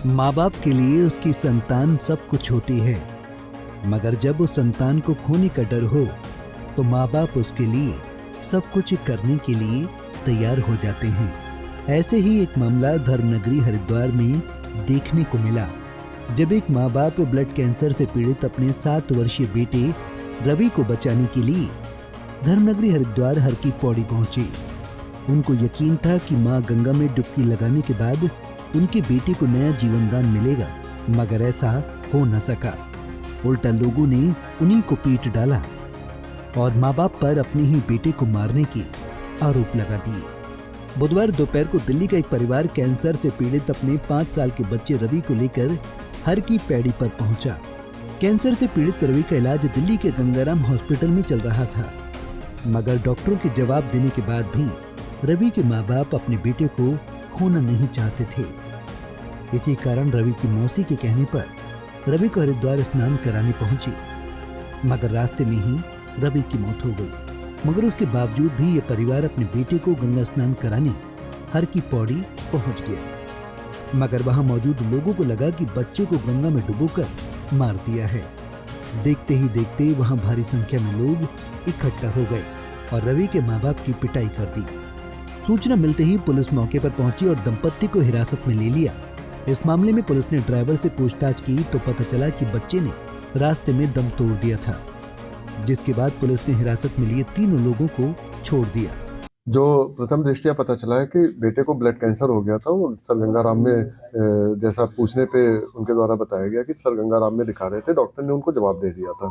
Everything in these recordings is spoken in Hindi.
माँ बाप के लिए उसकी संतान सब कुछ होती है, मगर जब उस संतान को खोने का डर हो तो माँ बाप उसके लिए सब कुछ करने के लिए तैयार हो जाते हैं। ऐसे ही एक मामला धर्मनगरी हरिद्वार में देखने को मिला, जब एक माँ बाप ब्लड कैंसर से पीड़ित अपने 7 वर्षीय बेटे रवि को बचाने के लिए धर्मनगरी हरिद्वार हर की पौड़ी पहुंचे। उनको यकीन था कि मां गंगा में डुबकी लगाने के बाद उनके बेटे को नया जीवन दान मिलेगा, मगर ऐसा हो न सका। उल्टा लोगों ने उन्हीं को पीट डाला और माँ बाप पर अपने ही बेटे को मारने के आरोप लगा दिए। बुधवार दोपहर को दिल्ली का एक परिवार कैंसर से पीड़ित अपने 5 साल के बच्चे रवि को लेकर हर की पैड़ी पर पहुंचा। कैंसर से पीड़ित रवि का इलाज दिल्ली के गंगाराम हॉस्पिटल में चल रहा था, मगर डॉक्टरों के जवाब देने के बाद भी रवि के माँ बाप अपने बेटे को खोना नहीं चाहते थे। इसी कारण रवि की मौसी के कहने पर रवि को हरिद्वार स्नान कराने पहुंचे, मगर रास्ते में ही रवि की मौत हो गई। मगर उसके बावजूद भी ये परिवार अपने बेटे को गंगा स्नान कराने हर की पौड़ी पहुंच गया, मगर वहां मौजूद लोगों को लगा कि बच्चे को गंगा में डुबोकर मार दिया है। देखते ही देखते वहां भारी संख्या में लोग इकट्ठा हो गए और रवि के माँ बाप की पिटाई कर दी। सूचना मिलते ही पुलिस मौके पर पहुंची और दंपत्ति को हिरासत में ले लिया। इस मामले में पुलिस ने ड्राइवर से पूछताछ की तो पता चला कि बच्चे ने रास्ते में दम तोड़ दिया था, जिसके बाद पुलिस ने हिरासत में लिए तीनों लोगों को छोड़ दिया। जो प्रथम दृष्टया पता चला है कि बेटे को ब्लड कैंसर हो गया था, वो सर गंगाराम में जैसा पूछने पे उनके द्वारा बताया गया कि सर गंगाराम में दिखा रहे थे, डॉक्टर ने उनको जवाब दे दिया था।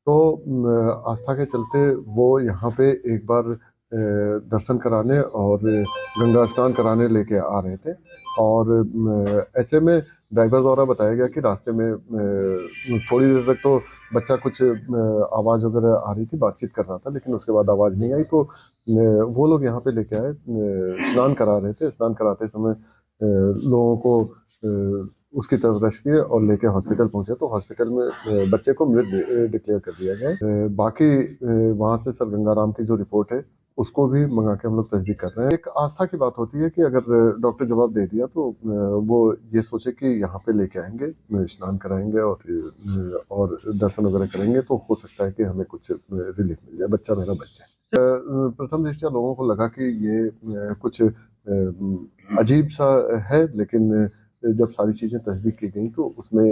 तो आस्था के चलते वो यहाँ पे एक बार दर्शन कराने और गंगा स्नान कराने लेके आ रहे थे और ऐसे में ड्राइवर द्वारा बताया गया कि रास्ते में थोड़ी देर तक तो बच्चा कुछ आवाज़ वगैरह आ रही थी, बातचीत कर रहा था, लेकिन उसके बाद आवाज़ नहीं आई। तो वो लोग यहाँ पे लेके आए, स्नान करा रहे थे। स्नान कराते समय लोगों को उसकी तरफ रश किए और लेके हॉस्पिटल पहुंचे तो हॉस्पिटल में बच्चे को मृत डिक्लेयर कर दिया गया। बाकी वहाँ से सर गंगाराम की जो रिपोर्ट है उसको भी मंगा के हम लोग तस्दीक कर रहे हैं। एक आस्था की बात होती है कि अगर डॉक्टर जवाब दे दिया तो वो ये सोचे कि यहाँ पे लेके आएंगे, स्नान कराएंगे और दर्शन वगैरह करेंगे तो हो सकता है कि हमें कुछ रिलीफ मिल जाए। बच्चा मेरा बच्चा है। प्रथम दृष्टया लोगों को लगा कि ये कुछ अजीब सा है, लेकिन जब सारी चीजें तस्दीक की गई तो उसमें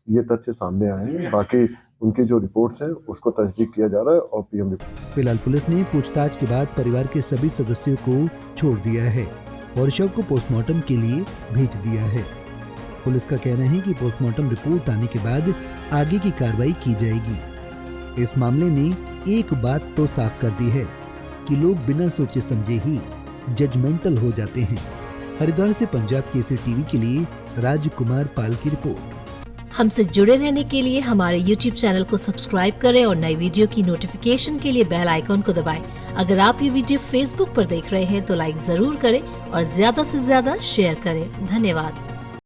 ये तथ्य सामने आए हैं। बाकी उनकी जो रिपोर्ट्स हैं उसको तस्दीक किया जा रहा है और पीएम रिपोर्ट। फिलहाल पुलिस ने पूछताछ के बाद परिवार के सभी सदस्यों को छोड़ दिया है और शव को पोस्टमार्टम के लिए भेज दिया है। पुलिस का कहना है कि पोस्टमार्टम रिपोर्ट आने के बाद आगे की कार्रवाई की जाएगी। इस मामले ने एक बात तो साफ कर दी है कि लोग बिना सोचे समझे ही जजमेंटल हो जाते हैं। हरिद्वार से पंजाब केसरी टीवी के लिए राजकुमार पाल की रिपोर्ट। हमसे जुड़े रहने के लिए हमारे YouTube चैनल को सब्सक्राइब करें और नई वीडियो की नोटिफिकेशन के लिए बेल आइकॉन को दबाएं। अगर आप ये वीडियो Facebook पर देख रहे हैं तो लाइक जरूर करें और ज्यादा से ज्यादा शेयर करें। धन्यवाद।